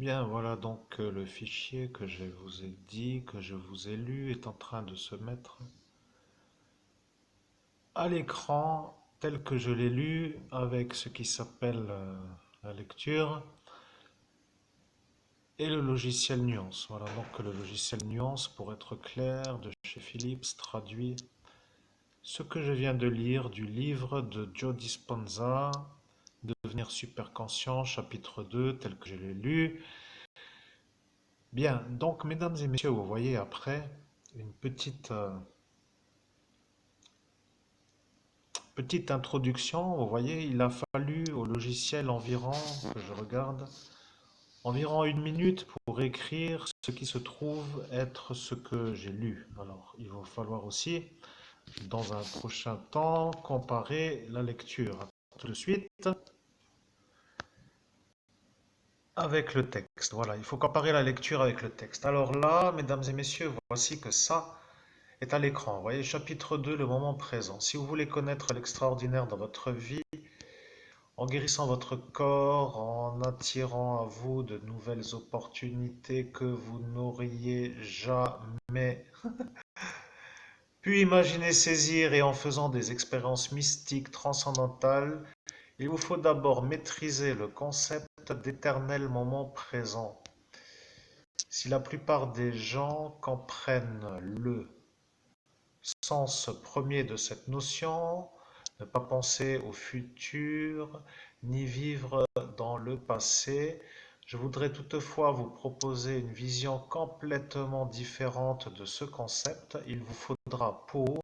Bien, voilà donc le fichier que je vous ai dit, que je vous ai lu, est en train de se mettre à l'écran tel que je l'ai lu avec ce qui s'appelle la lecture et le logiciel Nuance. Voilà donc le logiciel Nuance, pour être clair, de chez Philips, traduit ce que je viens de lire du livre de Joe Dispenza, Devenir super conscient, chapitre 2, tel que je l'ai lu. Bien, donc mesdames et messieurs, vous voyez après une petite introduction. Vous voyez, il a fallu au logiciel environ, que je regarde, environ une minute pour écrire ce qui se trouve être ce que j'ai lu. Alors, il va falloir aussi, dans un prochain temps, comparer la lecture. Tout de suite, avec le texte. Voilà, il faut comparer la lecture avec le texte. Alors là, mesdames et messieurs, voici que ça est à l'écran. Vous voyez, chapitre 2, le moment présent. Si vous voulez connaître l'extraordinaire dans votre vie, en guérissant votre corps, en attirant à vous de nouvelles opportunités que vous n'auriez jamais pu imaginer saisir, et en faisant des expériences mystiques transcendantales, il vous faut d'abord maîtriser le concept d'éternel moment présent. Si la plupart des gens comprennent le sens premier de cette notion, ne pas penser au futur, ni vivre dans le passé, je voudrais toutefois vous proposer une vision complètement différente de ce concept. Il vous faudra pour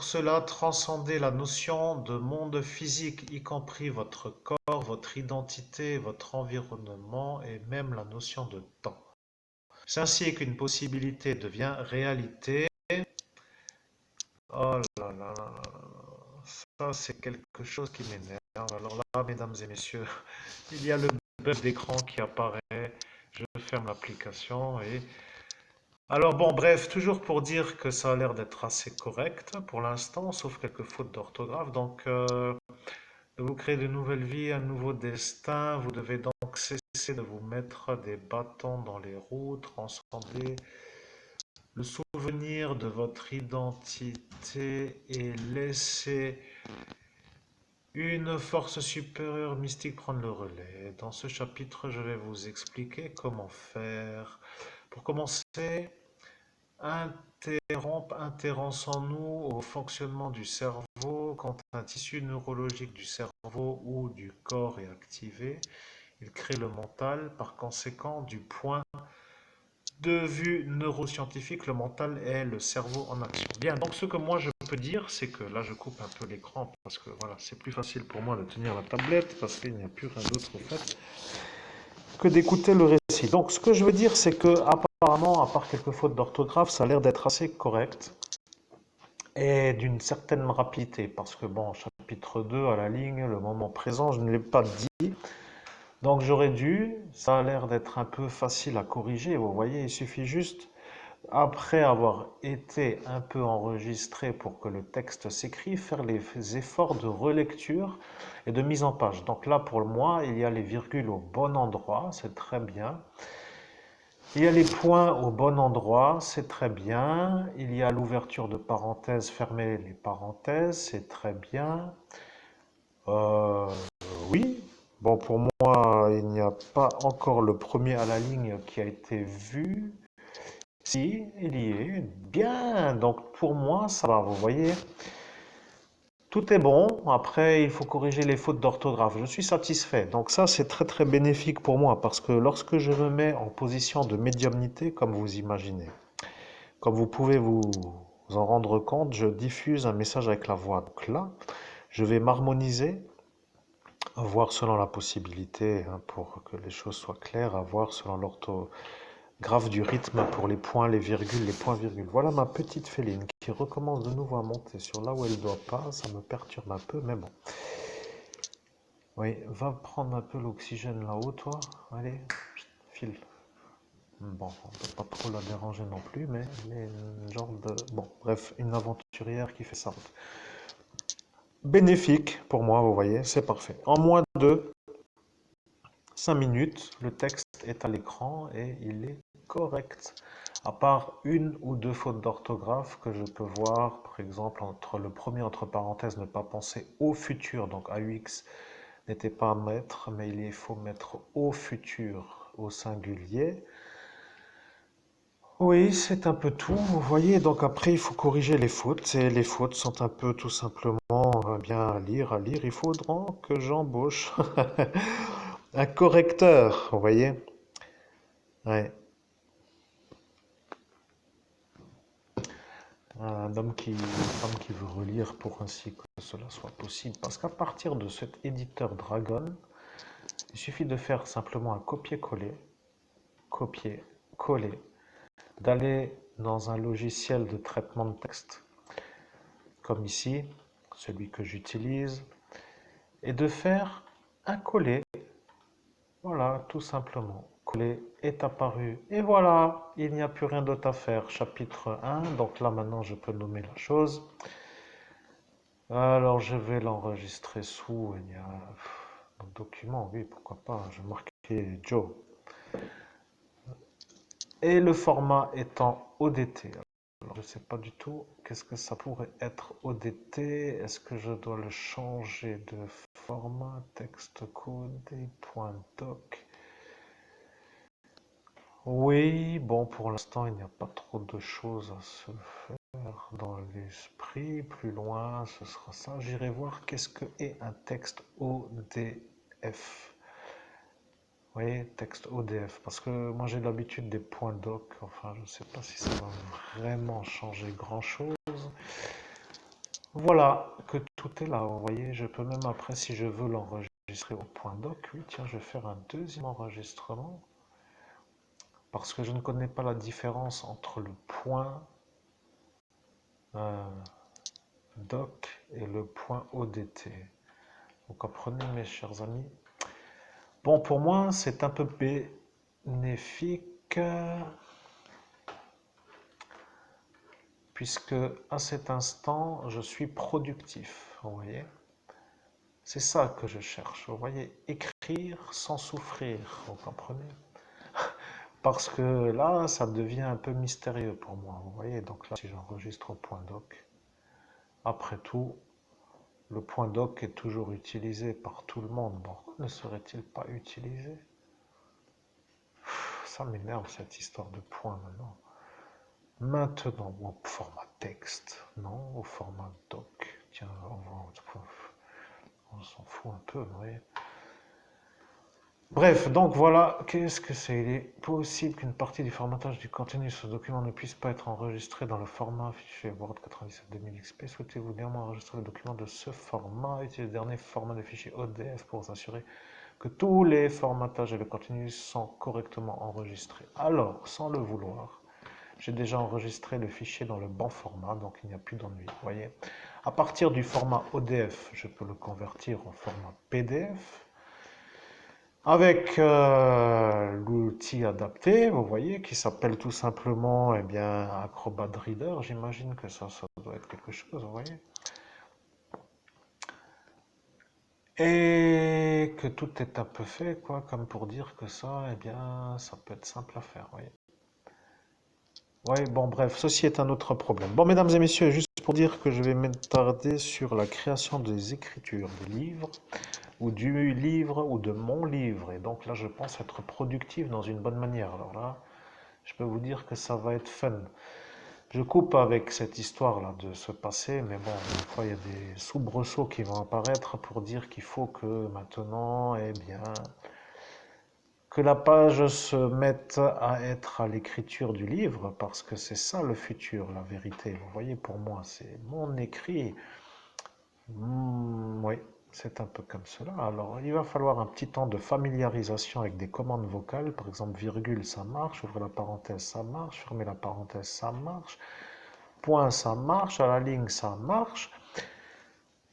cela transcender la notion de monde physique, y compris votre corps, votre identité, votre environnement et même la notion de temps. C'est ainsi qu'une possibilité devient réalité. Oh là là là là là. Ça c'est quelque chose qui m'énerve. Alors là, mesdames et messieurs, il y a le bug d'écran qui apparaît. Je ferme l'application et... Alors bon, bref, toujours pour dire que ça a l'air d'être assez correct pour l'instant, sauf quelques fautes d'orthographe. Donc, vous créez de nouvelles vies, un nouveau destin. Vous devez donc cesser de vous mettre des bâtons dans les roues, transcender le souvenir de votre identité et laisser une force supérieure mystique prendre le relais. Dans ce chapitre, je vais vous expliquer comment faire. Pour commencer, intéressons-nous au fonctionnement du cerveau. Quand un tissu neurologique du cerveau ou du corps est activé, il crée le mental. Par conséquent, du point de vue neuroscientifique, le mental est le cerveau en action. Bien, donc ce que moi je peux dire, c'est que là je coupe un peu l'écran parce que voilà, c'est plus facile pour moi de tenir la tablette parce qu'il n'y a plus rien d'autre au fait que d'écouter le récit. Donc ce que je veux dire, c'est que apparemment, à part quelques fautes d'orthographe, ça a l'air d'être assez correct et d'une certaine rapidité parce que bon, chapitre 2 à la ligne, le moment présent, je ne l'ai pas dit. Donc j'aurais dû, ça a l'air d'être un peu facile à corriger, vous voyez, il suffit juste, après avoir été un peu enregistré pour que le texte s'écrive, faire les efforts de relecture et de mise en page. Donc là, pour moi, il y a les virgules au bon endroit, c'est très bien. Il y a les points au bon endroit, c'est très bien. Il y a l'ouverture de parenthèses, fermer les parenthèses, c'est très bien. Euh, oui, bon, pour moi, il n'y a pas encore le premier à la ligne qui a été vu. Si, il y est. Bien, donc pour moi, ça va, vous voyez. Tout est bon. Après, il faut corriger les fautes d'orthographe. Je suis satisfait. Donc ça, c'est très très bénéfique pour moi parce que lorsque je me mets en position de médiumnité, comme vous imaginez, comme vous pouvez vous en rendre compte, je diffuse un message avec la voix. Donc là, je vais m'harmoniser, à voir selon la possibilité, hein, pour que les choses soient claires, à voir selon l'orthographe du rythme pour les points, les virgules, les points-virgules. Voilà ma petite féline qui recommence de nouveau à monter sur là où elle ne doit pas. Ça me perturbe un peu, mais bon. Oui, va prendre un peu l'oxygène là-haut, toi. Allez, file. Bon, on ne peut pas trop la déranger non plus, mais elle est une genre de... Bon, bref, une aventurière qui fait ça. Bénéfique pour moi, vous voyez, c'est parfait. En moins de 5 minutes, le texte est à l'écran et il est correct. À part une ou deux fautes d'orthographe que je peux voir, par exemple, entre le premier entre parenthèses, ne pas penser au futur, donc AUX n'était pas à mettre, mais il faut mettre au futur au singulier. Oui, c'est un peu tout, vous voyez, donc après il faut corriger les fautes, et les fautes sont un peu tout simplement bien à lire, il faudra que j'embauche un correcteur, vous voyez. Ouais. Une femme qui veut relire pour ainsi que cela soit possible. Parce qu'à partir de cet éditeur Dragon, il suffit de faire simplement un copier-coller, d'aller dans un logiciel de traitement de texte, comme ici, celui que j'utilise, et de faire un coller. Voilà, tout simplement. Coller est apparu. Et voilà, il n'y a plus rien d'autre à faire. Chapitre 1, donc là maintenant je peux nommer la chose. Alors, je vais l'enregistrer sous, il y a un document, oui, pourquoi pas, je vais marquer Joe. Et le format étant ODT. Alors, je ne sais pas du tout qu'est-ce que ça pourrait être ODT. Est-ce que je dois le changer de format, texte codé.doc? Oui, bon, pour l'instant, il n'y a pas trop de choses à se faire dans l'esprit. Plus loin, ce sera ça. J'irai voir qu'est-ce que est un texte ODF. Vous voyez, texte ODF. Parce que moi, j'ai l'habitude des points doc. Enfin, je ne sais pas si ça va vraiment changer grand-chose. Voilà, que tout est là. Vous voyez, je peux même après, si je veux l'enregistrer au point doc, oui, tiens, je vais faire un deuxième enregistrement. Parce que je ne connais pas la différence entre le point doc et le point ODT. Vous comprenez, mes chers amis? Bon, pour moi, c'est un peu bénéfique, puisque à cet instant, je suis productif. Vous voyez? C'est ça que je cherche. Vous voyez? Écrire sans souffrir. Vous comprenez? Parce que là, ça devient un peu mystérieux pour moi. Vous voyez? Donc là, si j'enregistre au point doc, après tout, le point doc est toujours utilisé par tout le monde. Pourquoi ne serait-il pas utilisé? Ça m'énerve cette histoire de point maintenant. Maintenant, au format texte, non, au format doc. Tiens, on s'en fout un peu, vous voyez. Bref, donc voilà, qu'est-ce que c'est? Il est possible qu'une partie du formatage du contenu de ce document ne puisse pas être enregistrée dans le format fichier Word 97 XP. Souhaitez-vous néanmoins enregistrer le document de ce format? Utilisez le dernier format de fichier ODF pour vous assurer que tous les formatages et le contenu sont correctement enregistrés. Alors, sans le vouloir, j'ai déjà enregistré le fichier dans le bon format, donc il n'y a plus d'ennui. Vous voyez, à partir du format ODF, je peux le convertir en format PDF. Avec l'outil adapté, vous voyez, qui s'appelle tout simplement eh bien, Acrobat Reader. J'imagine que ça doit être quelque chose, vous voyez. Et que tout est un peu fait, quoi, comme pour dire que ça, eh bien, ça peut être simple à faire, vous voyez. Oui, bon, bref, ceci est un autre problème. Bon, mesdames et messieurs, juste pour dire que je vais m'attarder sur la création des écritures, des livres, ou du livre, ou de mon livre. Et donc là, je pense être productif dans une bonne manière. Alors là, je peux vous dire que ça va être fun. Je coupe avec cette histoire-là de ce passé, mais bon, des fois, il y a des soubresauts qui vont apparaître pour dire qu'il faut que maintenant, eh bien, que la page se mette à être à l'écriture du livre, parce que c'est ça le futur, la vérité. Vous voyez, pour moi, c'est mon écrit. Oui, c'est un peu comme cela. Alors, il va falloir un petit temps de familiarisation avec des commandes vocales. Par exemple, virgule, ça marche. Ouvrir la parenthèse, ça marche. Fermer la parenthèse, ça marche. Point, ça marche. À la ligne, ça marche.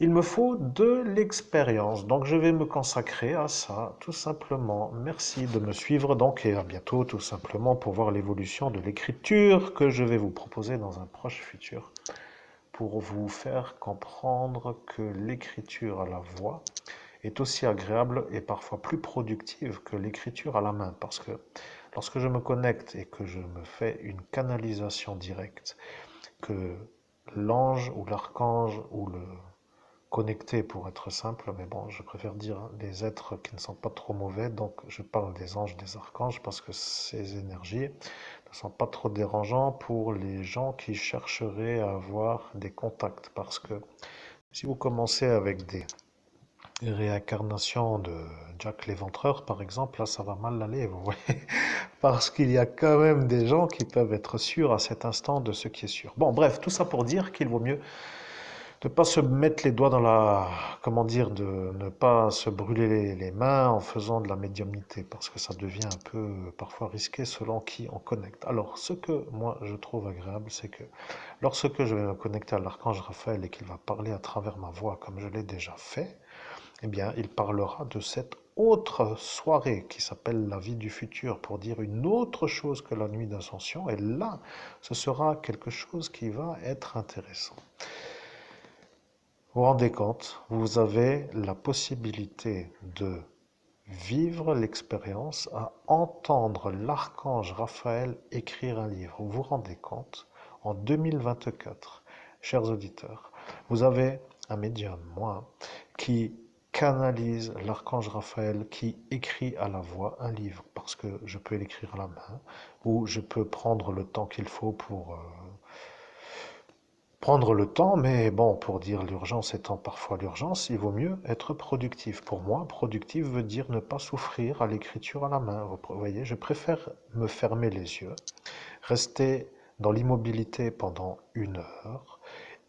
Il me faut de l'expérience, donc je vais me consacrer à ça, tout simplement. Merci de me suivre, donc, et à bientôt, tout simplement, pour voir l'évolution de l'écriture que je vais vous proposer dans un proche futur, pour vous faire comprendre que l'écriture à la voix est aussi agréable et parfois plus productive que l'écriture à la main. Parce que lorsque je me connecte et que je me fais une canalisation directe, que l'ange ou l'archange ou le connecté pour être simple, mais bon, je préfère dire les êtres qui ne sont pas trop mauvais, donc je parle des anges, des archanges, parce que ces énergies ne sont pas trop dérangeants pour les gens qui chercheraient à avoir des contacts, parce que si vous commencez avec des réincarnations de Jack l'Éventreur, par exemple, là, ça va mal aller, vous voyez, parce qu'il y a quand même des gens qui peuvent être sûrs à cet instant de ce qui est sûr. Bon, bref, tout ça pour dire qu'il vaut mieux de ne pas se mettre les doigts dans la... Comment dire, de ne pas se brûler les mains en faisant de la médiumnité, parce que ça devient un peu parfois risqué selon qui on connecte. Alors, ce que moi je trouve agréable, c'est que lorsque je vais me connecter à l'archange Raphaël et qu'il va parler à travers ma voix, comme je l'ai déjà fait, eh bien, il parlera de cette autre soirée qui s'appelle la vie du futur, pour dire une autre chose que la nuit d'ascension, et là, ce sera quelque chose qui va être intéressant. Vous vous rendez compte, vous avez la possibilité de vivre l'expérience, à entendre l'archange Raphaël écrire un livre. Vous vous rendez compte, en 2024, chers auditeurs, vous avez un médium, moi, qui canalise l'archange Raphaël, qui écrit à la voix un livre, parce que je peux l'écrire à la main, ou je peux prendre le temps qu'il faut pour prendre le temps, mais bon, pour dire l'urgence étant parfois l'urgence, il vaut mieux être productif. Pour moi, productif veut dire ne pas souffrir à l'écriture à la main. Vous voyez, je préfère me fermer les yeux, rester dans l'immobilité pendant 1 heure,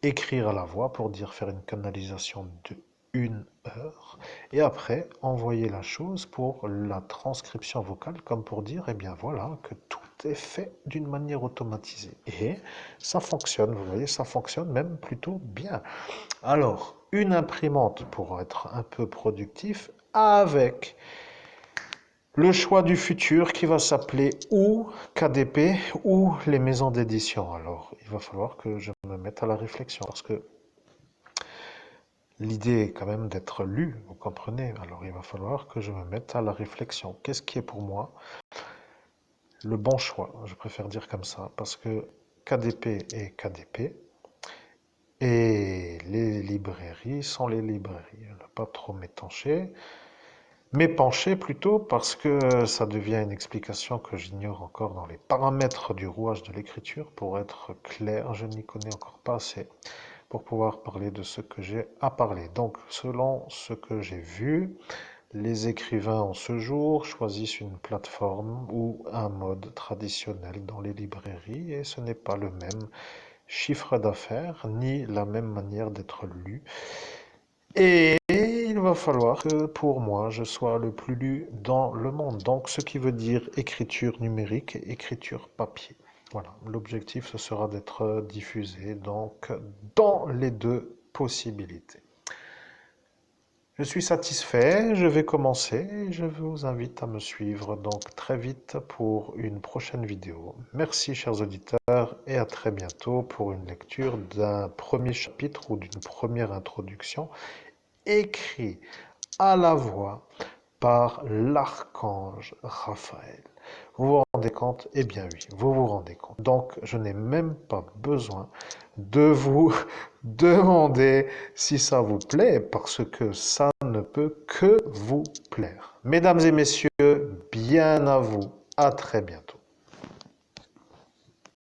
écrire à la voix pour dire faire une canalisation de 1 heure, et après envoyer la chose pour la transcription vocale, comme pour dire, eh bien voilà, que tout est fait d'une manière automatisée. Et ça fonctionne, vous voyez, ça fonctionne même plutôt bien. Alors, une imprimante pour être un peu productif, avec le choix du futur qui va s'appeler ou KDP ou les maisons d'édition. Alors, il va falloir que je me mette à la réflexion, parce que l'idée est quand même d'être lu, vous comprenez? Alors, il va falloir que je me mette à la réflexion. Qu'est-ce qui est pour moi le bon choix? Je préfère dire comme ça, parce que KDP est KDP, et les librairies sont les librairies. Ne pas trop m'étancher, m'épancher plutôt, parce que ça devient une explication que j'ignore encore dans les paramètres du rouage de l'écriture. Pour être clair, je n'y connais encore pas assez pour pouvoir parler de ce que j'ai à parler. Donc, selon ce que j'ai vu, les écrivains en ce jour choisissent une plateforme ou un mode traditionnel dans les librairies, et ce n'est pas le même chiffre d'affaires ni la même manière d'être lu. Et il va falloir que pour moi, je sois le plus lu dans le monde. Donc, ce qui veut dire écriture numérique et écriture papier. Voilà, l'objectif, ce sera d'être diffusé donc dans les deux possibilités. Je suis satisfait, je vais commencer et je vous invite à me suivre donc très vite pour une prochaine vidéo. Merci chers auditeurs, et à très bientôt pour une lecture d'un premier chapitre ou d'une première introduction écrit à la voix par l'archange Raphaël. Vous vous rendez compte? Eh bien oui, vous vous rendez compte. Donc, je n'ai même pas besoin de vous demander si ça vous plaît, parce que ça ne peut que vous plaire. Mesdames et messieurs, bien à vous. À très bientôt.